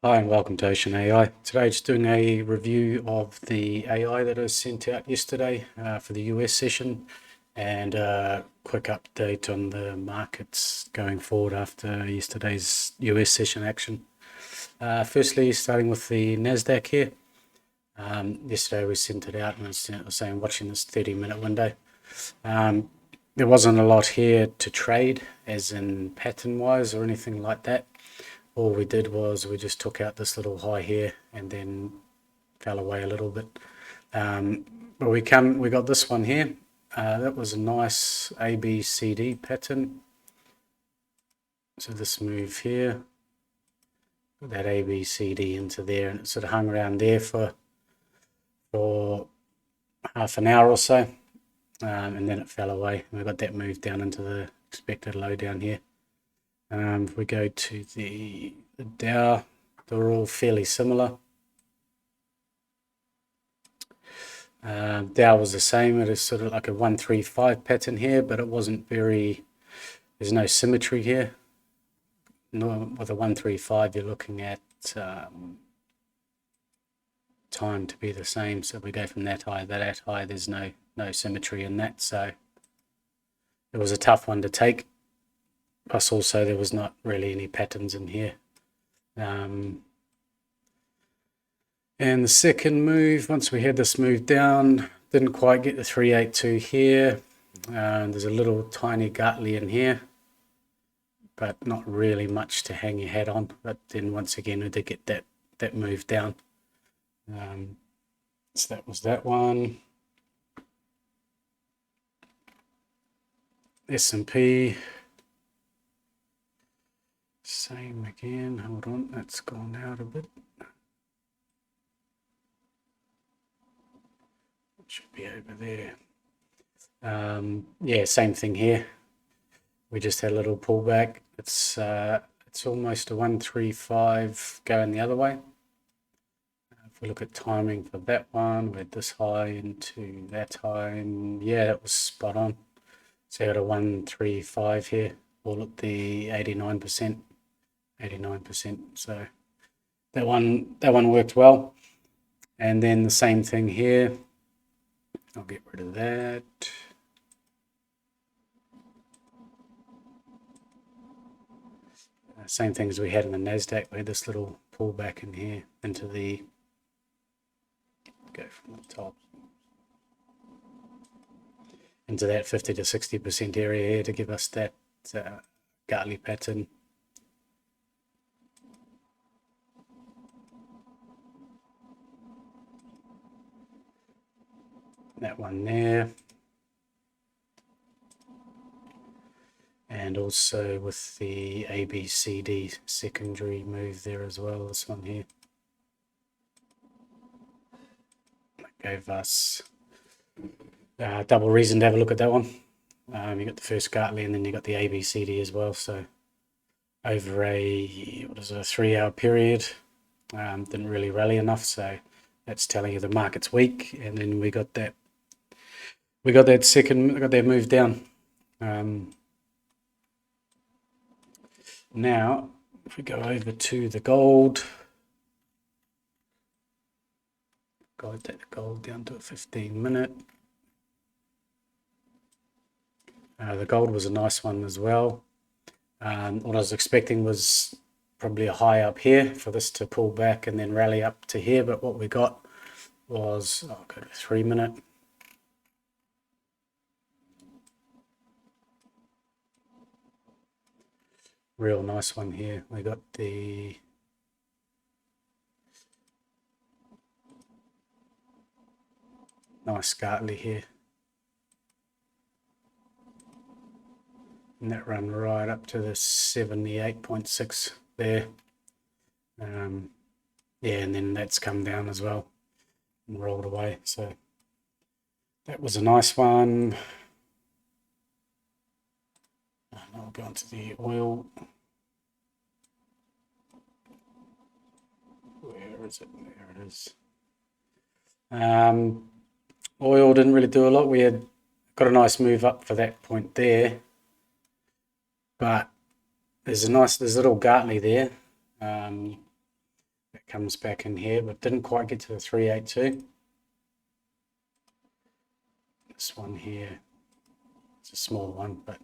Hi and welcome to oceanai. Today just doing a review of the AI that I sent out yesterday for the US session and a quick update on the markets going forward after yesterday's US session action. Firstly, starting with the Nasdaq here. Yesterday we sent it out and I was saying watching this 30-minute window. There wasn't a lot here to trade as in pattern wise or anything like that. All we did was we just took out this little high here and then fell away a little bit. But we got this one here. That was a nice ABCD pattern. So this move here, that ABCD into there, and it sort of hung around there for half an hour or so, and then it fell away. We got that move down into the expected low down here. If we go to the Dow, they're all fairly similar. Dow was the same. It is sort of like a 135 pattern here, but it wasn't very, there's no symmetry here. No, with a 135, you're looking at time to be the same. So if we go from that high to that high, there's no symmetry in that. So it was a tough one to take. Plus also there was not really any patterns in here. And the second move, once we had this move down, didn't quite get the 382 here. There's a little tiny Gartley in here, but not really much to hang your hat on. But then once again, we did get that move down. So that was that one. S&P. Same again. Hold on, that's gone out a bit. It should be over there. Yeah, same thing here. We just had a little pullback. It's almost a 135 going the other way. If we look at timing for that one, we had this high into that high, and yeah, that was spot on. So you got a 135 here, all at the 89%. So that one worked well. And then the same thing here. I'll get rid of that. Same thing as we had in the Nasdaq. We had this little pullback in here into the, go from the top into that 50 to 60% area here to give us that Gartley pattern. That one there. And also with the ABCD secondary move there as well, this one here. That gave us double reason to have a look at that one. You got the first Gartley and then you got the ABCD as well. So over a 3-hour period, didn't really rally enough. So that's telling you the market's weak. And then we got that move down. Now, if we go over to the gold, take the gold down to a 15-minute. The gold was a nice one as well. What I was expecting was probably a high up here for this to pull back and then rally up to here, but what we got was, I'll go to 3-minute. Real nice one here. We got the nice Gartley here. And that run right up to the 78.6 there. Yeah, and then that's come down as well and rolled away. So that was a nice one. And I'll go into the oil. Where is it? There it is. Oil didn't really do a lot. We had got a nice move up for that point there, but there's a little Gartley there. comes back in here, but didn't quite get to the 382. This one here, it's a small one, but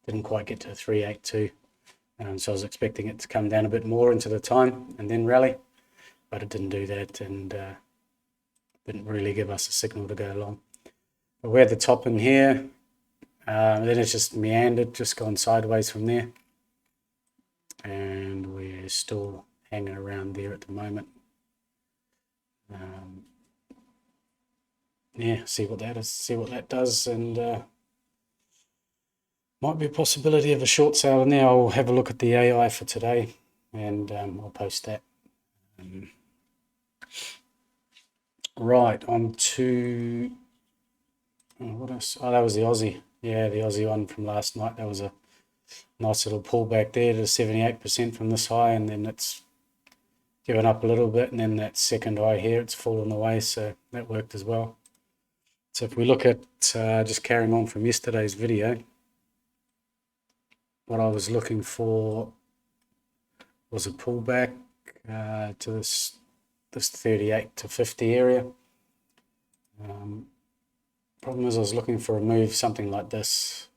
didn't quite get to 382. So I was expecting it to come down a bit more into the time and then rally, but it didn't do that, and didn't really give us a signal to go long. But we're at the top in here, then it's just meandered, just gone sideways from there, and we're still hanging around there at the moment. Yeah, see what that is, see what that does, and might be a possibility of a short sale in there. I'll have a look at the AI for today, and I'll post that. Right, on to what else? Oh, that was the Aussie. Yeah, the Aussie one from last night. That was a nice little pullback there to 78% from this high, and then it's given up a little bit, and then that second high here, it's fallen away, so that worked as well. So if we look at just carrying on from yesterday's video, what I was looking for was a pullback to this 38 to 50 area. Problem is I was looking for a move, something like this,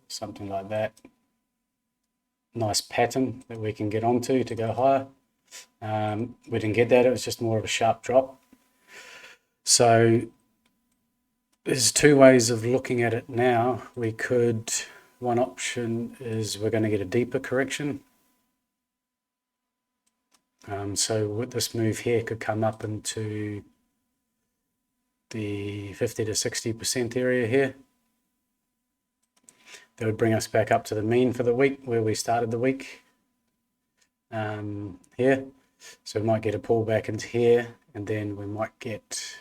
something like that. Nice pattern that we can get onto to go higher. We didn't get that, it was just more of a sharp drop. So there's two ways of looking at it now. One option is we're going to get a deeper correction. So with this move here could come up into the 50 to 60% area here. That would bring us back up to the mean for the week where we started the week here. So we might get a pullback into here, and then we might get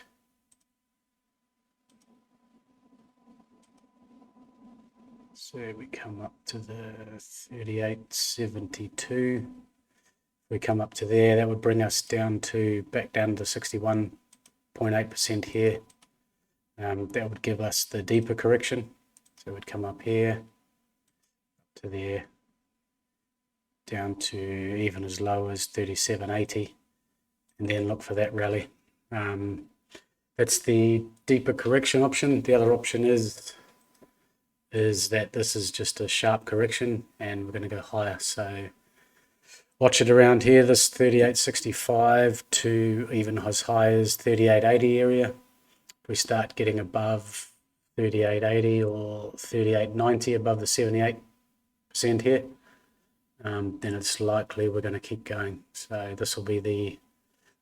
so we come up to the 38.72. We come up to there, that would bring us back down to 61.8% here. That would give us the deeper correction. So we'd come up here to there, down to even as low as 37.80, and then look for that rally. That's the deeper correction option. The other option is that this is just a sharp correction and we're going to go higher. So watch it around here, this 38.65 to even as high as 38.80 area. If we start getting above 38.80 or 38.90, above the 78% here, then it's likely we're going to keep going. So this will be the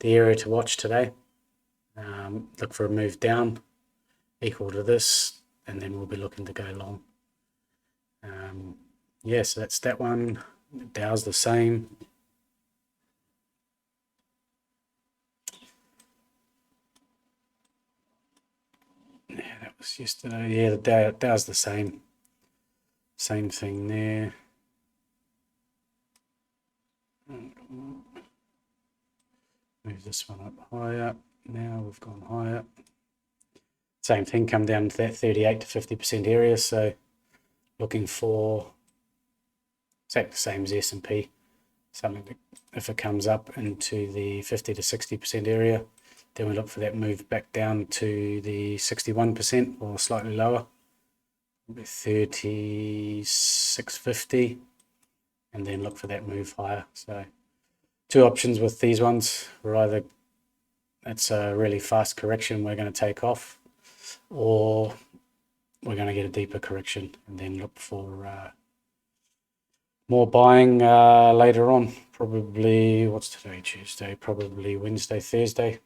area to watch today. Look for a move down equal to this, and then we'll be looking to go long. Yeah, so that's that one. Dow's the same. Yeah, that was yesterday. Yeah, the Dow's the same. Same thing there. Move this one up higher. Now we've gone higher. Same thing, come down to that 38 to 50% area. So looking for exactly the same as the S&P. Something that if it comes up into the 50 to 60% area, then we look for that move back down to the 61% or slightly lower, 36.50, and then look for that move higher. So two options with these ones. We're either it's a really fast correction, we're going to take off, or we're going to get a deeper correction and then look for more buying later on. Probably, what's today, Tuesday? Probably Wednesday, Thursday.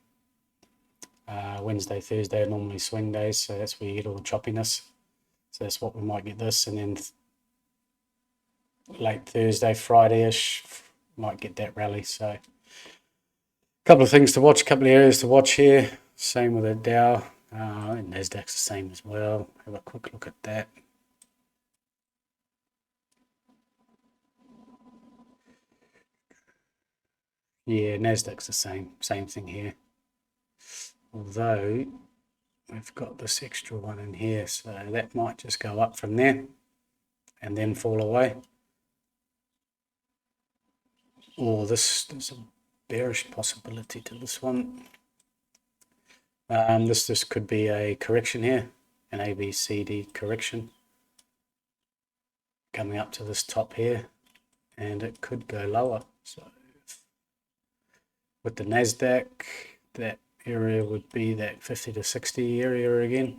Wednesday, Thursday are normally swing days, so that's where you get all the choppiness. So that's what we might get this, and then late Thursday, Friday-ish, might get that rally. So a couple of things to watch, a couple of areas to watch here. Same with the Dow. And Nasdaq's the same as well. Have a quick look at that. Yeah, Nasdaq's the same thing here. Although we've got this extra one in here, so that might just go up from there and then fall away. Or this bearish possibility to this one. This could be a correction here, an ABCD correction coming up to this top here, and it could go lower. So with the Nasdaq, that area would be that 50 to 60 area again.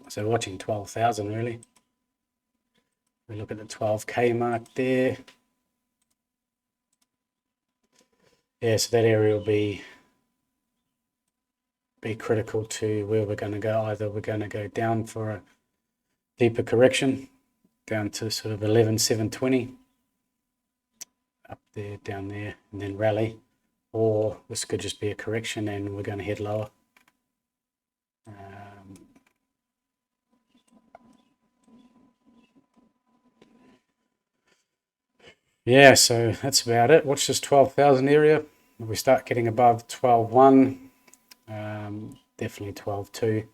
So watching 12,000 really. We look at the 12K mark there. Yeah, so that area will be critical to where we're going to go. Either we're going to go down for a deeper correction down to sort of 11,720 up there, down there, and then rally, or this could just be a correction and we're going to head lower. Yeah, so that's about it. Watch this 12,000 area. If we start getting above 12.1, definitely 12.2,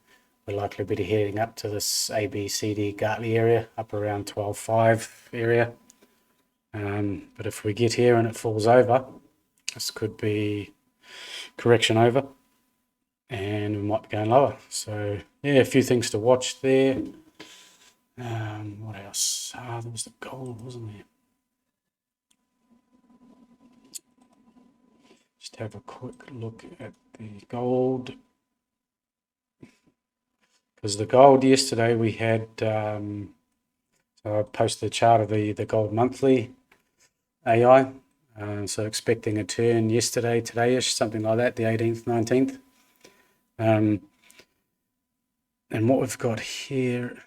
we're likely to be heading up to this ABCD Gartley area, up around 12.5 area. But if we get here and it falls over, this could be correction over, and we might be going lower. So yeah, a few things to watch there. What else? There was the gold, wasn't there? Just have a quick look at the gold, because the gold yesterday we had, so I posted a chart of the gold monthly AI, so expecting a turn yesterday, today-ish, something like that, the 18th, 19th. And what we've got here,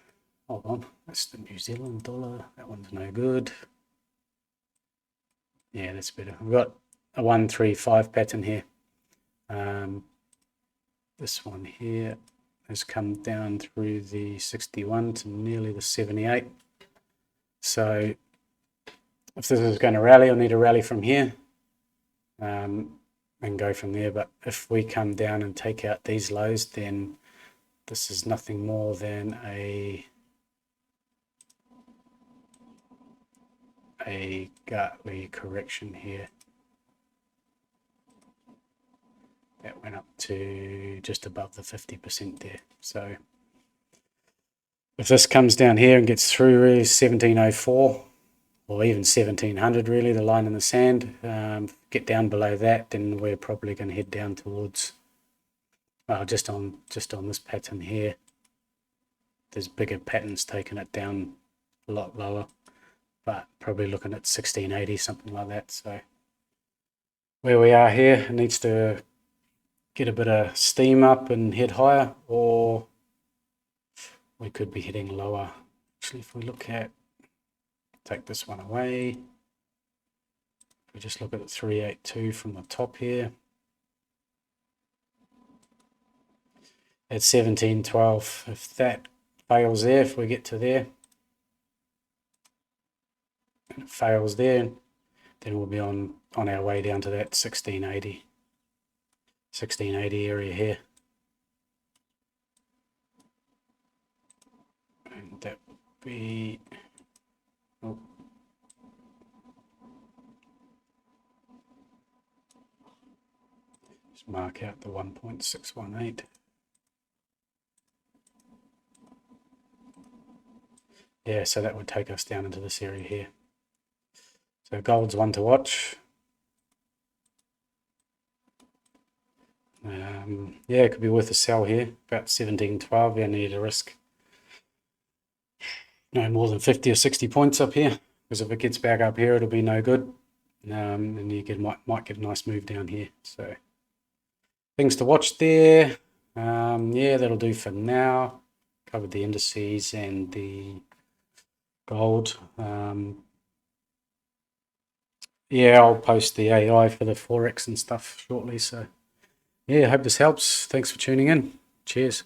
hold on, that's the New Zealand dollar, that one's no good. Yeah, that's better. We've got a 135 pattern here. This one here has come down through the 61 to nearly the 78. So if this is going to rally, I'll need a rally from here and go from there. But if we come down and take out these lows, then this is nothing more than a Gartley correction here. That went up to just above the 50% there. So if this comes down here and gets through really 1704 or even 1700, really, the line in the sand, get down below that, then we're probably going to head down towards, just on this pattern here. There's bigger patterns taking it down a lot lower, but probably looking at 1680, something like that. So where we are here, it needs to get a bit of steam up and head higher, or we could be heading lower. Actually, if we look at, take this one away, if we just look at the 382 from the top here, at 1712, if that fails there, if we get to there, and it fails there, then we'll be on our way down to that 1680 area here. And that would be, oh, just mark out the 1.618. Yeah, so that would take us down into this area here. So gold's one to watch. Yeah, it could be worth a sell here, about 1712. Yeah, need a risk no more than 50 or 60 points up here, because if it gets back up here, it'll be no good. And you might get a nice move down here. So things to watch there. Yeah, that'll do for now. Covered the indices and the gold. Yeah, I'll post the AI for the Forex and stuff shortly. So yeah, I hope this helps. Thanks for tuning in. Cheers.